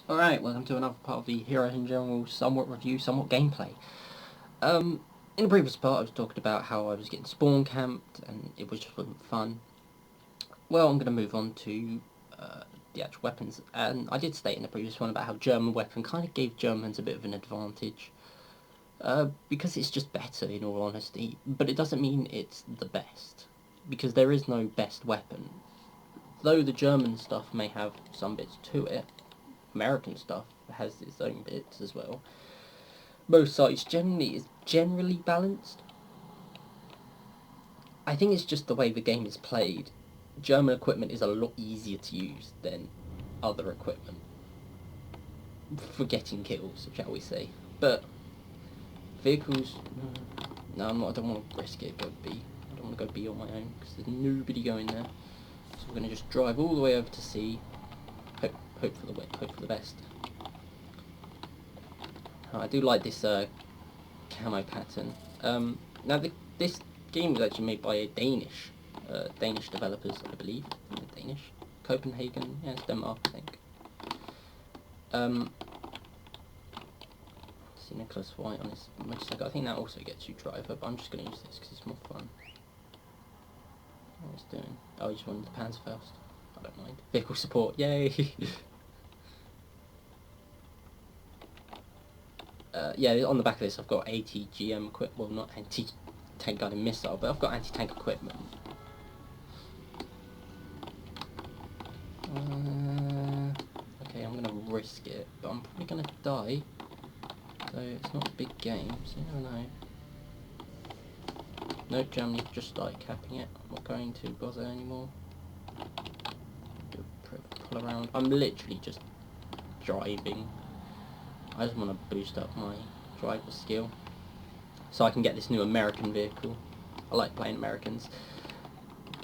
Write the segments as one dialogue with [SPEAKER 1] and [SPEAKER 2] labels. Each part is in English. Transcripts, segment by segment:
[SPEAKER 1] Alright, welcome to another part of the Heroes in General somewhat review, somewhat gameplay. Um, in the previous part I was talking about how I was getting spawn camped and it was just wasn't fun. Well, I'm going to move on to the actual weapons, and I did state in the previous one about how German weapon kind of gave Germans a bit of an advantage. Because it's just better in all honesty, but it doesn't mean it's the best. Because there is no best weapon. Though the German stuff may have some bits to it, American stuff has its own bits as well. Both sides generally balanced. I think it's just the way the game is played. German equipment is a lot easier to use than other equipment for getting kills, shall we say. But vehicles, no, I don't want to risk it. Go B. I don't want to go B on my own because there's nobody going there. So we're going to just drive all the way over to C. Hope for the best. I do like this camo pattern. Now this game was actually made by a Danish developers, I believe. Danish, Copenhagen, yeah, it's Denmark, I think. See Nicholas White on his motorcycle. I think that also gets you driver, but I'm just going to use this because it's more fun. What he's doing? Oh, he just wanted the pants first. I don't mind. Vehicle support, yay! Yeah, on the back of this I've got ATGM equipment, well not anti-tank gun and missile, but I've got anti-tank equipment. Okay, I'm gonna risk it, but I'm probably gonna die, so it's not a big game, so you never know. No, Germany just started capping it. I'm not going to bother anymore. Do a pull around. I'm literally just driving. I just want to boost up my driver skill so I can get this new American vehicle. I like playing Americans.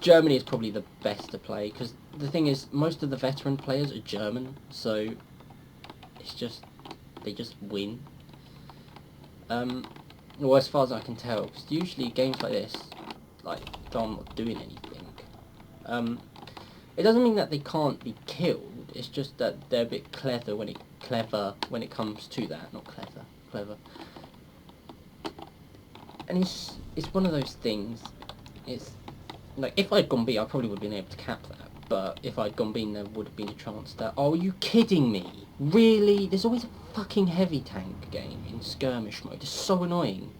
[SPEAKER 1] Germany is probably the best to play because the thing is, most of the veteran players are German, so it's just they just win. Well, as far as I can tell, because usually games like this, like though I'm not doing anything, it doesn't mean that they can't be killed. It's just that they're a bit clever when it comes to that. Not clever. And it's one of those things. It's like, if I'd gone B, I probably would have been able to cap that. But if I'd gone B, there would have been a chance that... Oh, are you kidding me? Really? There's always a fucking heavy tank game in skirmish mode. It's so annoying.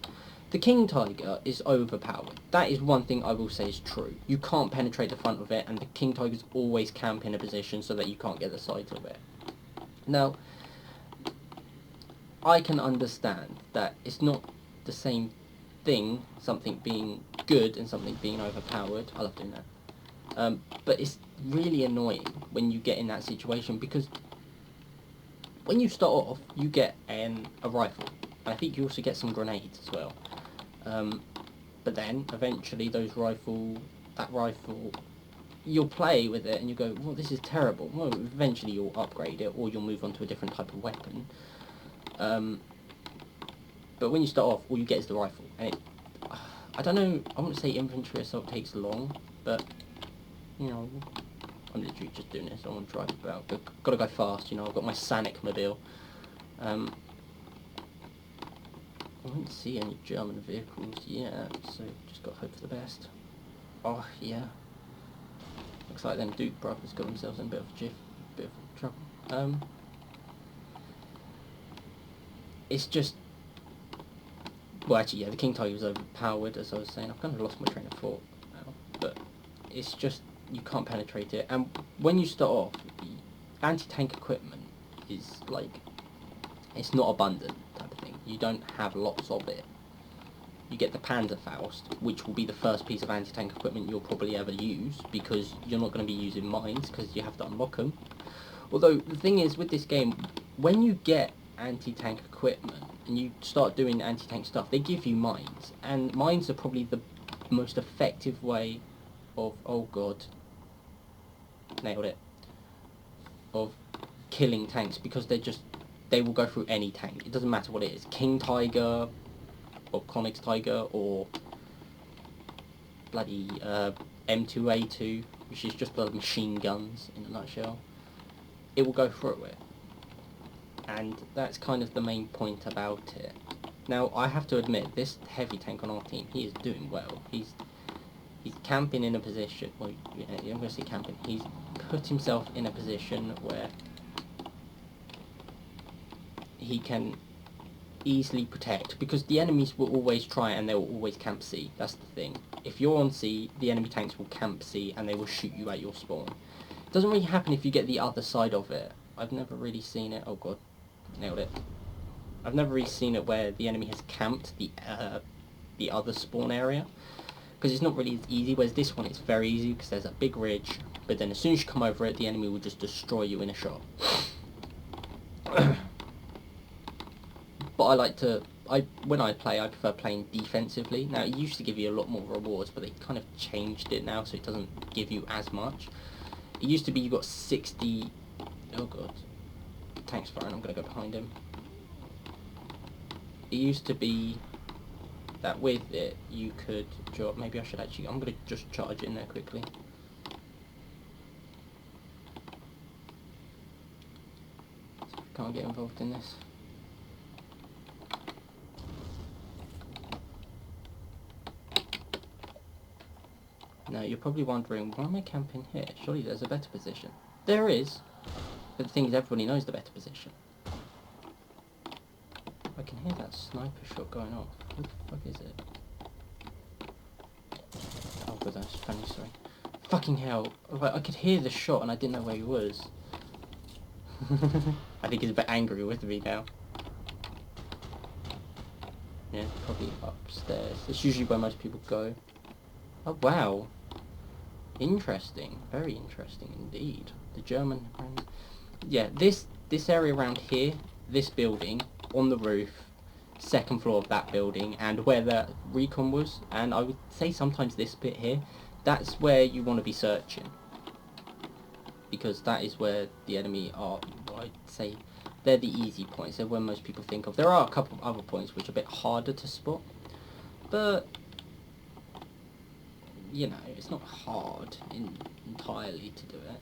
[SPEAKER 1] The King Tiger is overpowered. That is one thing I will say is true. You can't penetrate the front of it, and the King Tiger's always camp in a position so that you can't get the sides of it. Now, I can understand that it's not the same thing, something being good and something being overpowered. I love doing that. But it's really annoying when you get in that situation because when you start off, you get a rifle. I think you also get some grenades as well. But then eventually that rifle, you'll play with it and you go, well, this is terrible. Well, eventually you'll upgrade it or you'll move on to a different type of weapon. But when you start off, all you get is the rifle, and I don't know, I wouldn't say infantry assault takes long, but, you know, I'm literally just doing this, I want to drive about, but gotta go fast, you know, I've got my Sanic mobile. I don't see any German vehicles yet, so just gotta hope for the best. Oh, yeah. Looks like them Duke brothers got themselves in a bit of trouble. It's just... Well, actually, yeah, the King Tiger was overpowered, as I was saying. I've kind of lost my train of thought now. But it's just, you can't penetrate it. And when you start off, anti-tank equipment is, like, it's not abundant type of thing. You don't have lots of it. You get the Panzerfaust, which will be the first piece of anti-tank equipment you'll probably ever use, because you're not going to be using mines, because you have to unlock them. Although, the thing is, with this game, when you get anti-tank equipment and you start doing anti-tank stuff, they give you mines, and mines are probably the most effective way of, oh god, nailed it, of killing tanks, because they will go through any tank. It doesn't matter what it is, King Tiger or Comics Tiger or bloody M2A2, which is just bloody machine guns in a nutshell. It will go through it. and that's kind of the main point about it. Now, I have to admit, this heavy tank on our team, he is doing well. He's camping in a position, well, yeah, I'm going to say camping, he's put himself in a position where he can easily protect, because the enemies will always try and they will always camp C. That's the thing. If you're on C, the enemy tanks will camp C and they will shoot you at your spawn. It doesn't really happen if you get the other side of it. I've never really seen it. Oh god, nailed it. I've never really seen it where the enemy has camped the other spawn area, because it's not really as easy, whereas this one it's very easy because there's a big ridge, but then as soon as you come over it, the enemy will just destroy you in a shot. But when I play, I prefer playing defensively. Now, it used to give you a lot more rewards, but they kind of changed it now, so it doesn't give you as much. It used to be you got 60... Oh god. Tank's firing, I'm going to go behind him. It used to be that with it, you could drop... Maybe I should actually... I'm going to just charge in there quickly. Can't get involved in this. Now, you're probably wondering, why am I camping here? Surely there's a better position. There is, but the thing is, everybody knows the better position. I can hear that sniper shot going off. What the fuck is it? Oh god, that's funny, sorry. Fucking hell. I could hear the shot and I didn't know where he was. I think he's a bit angry with me now. Yeah, probably upstairs. It's usually where most people go. Oh wow. Interesting. Very interesting indeed. The German... Yeah, this area around here, this building, on the roof, second floor of that building, and where the recon was, and I would say sometimes this bit here, that's where you want to be searching. Because that is where the enemy are, I'd say, they're the easy points. They're where most people think of. There are a couple of other points which are a bit harder to spot, but... you know, it's not hard entirely to do it.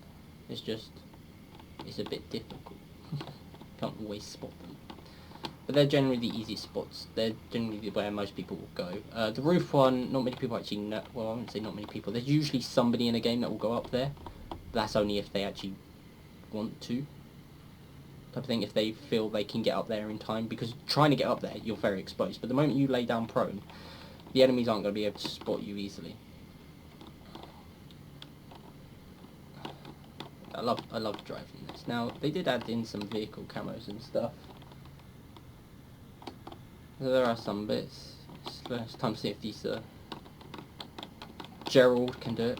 [SPEAKER 1] It's just, it's a bit difficult. Can't always spot them. But they're generally the easiest spots. They're generally where most people will go. The roof one, not many people actually know, well, I wouldn't say not many people. There's usually somebody in a game that will go up there. That's only if they actually want to. Type of thing, if they feel they can get up there in time. Because trying to get up there, you're very exposed. But the moment you lay down prone, the enemies aren't going to be able to spot you easily. I love driving this. Now, they did add in some vehicle camos and stuff. There are some bits. It's time to see if these Gerald can do it.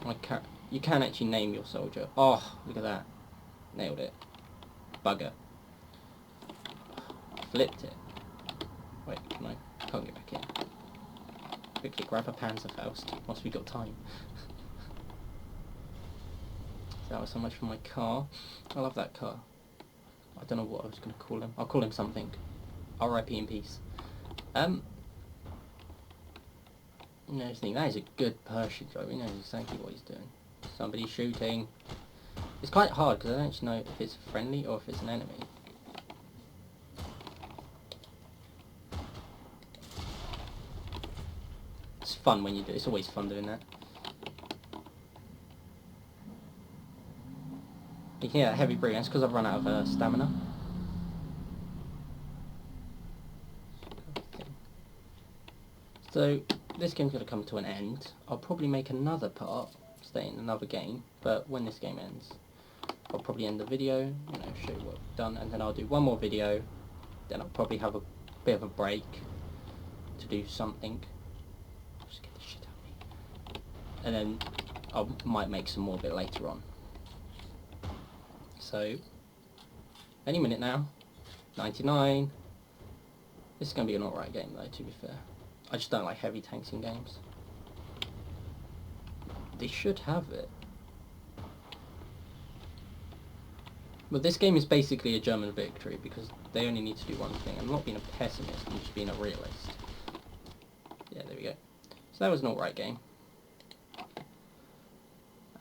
[SPEAKER 1] You can actually name your soldier. Oh, look at that. Nailed it. Bugger. Flipped it. Wait, can't get back in. Quickly grab a Panzerfaust whilst we got time. That was so much for my car. I love that car. I don't know what I was going to call him. I'll call him something. R.I.P. in peace. No, I think that is a good Persian driver. He knows exactly what he's doing. Somebody's shooting. It's quite hard because I don't actually know if it's friendly or if it's an enemy. It's fun when you do it. It's always fun doing that. You can hear that heavy breathing. That's because I've run out of stamina. So, this game's going to come to an end. I'll probably make another part, stay in another game, but when this game ends, I'll probably end the video, you know, show you what I've done, and then I'll do one more video, then I'll probably have a bit of a break to do something. Just get the shit out of me. And then I might make some more a bit later on. So, any minute now, 99. This is going to be an alright game though, to be fair. I just don't like heavy tanks in games. They should have it. But this game is basically a German victory because they only need to do one thing. I'm not being a pessimist, I'm just being a realist. Yeah, there we go. So that was an alright game.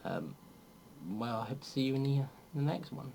[SPEAKER 1] Well, I hope to see you in the next one.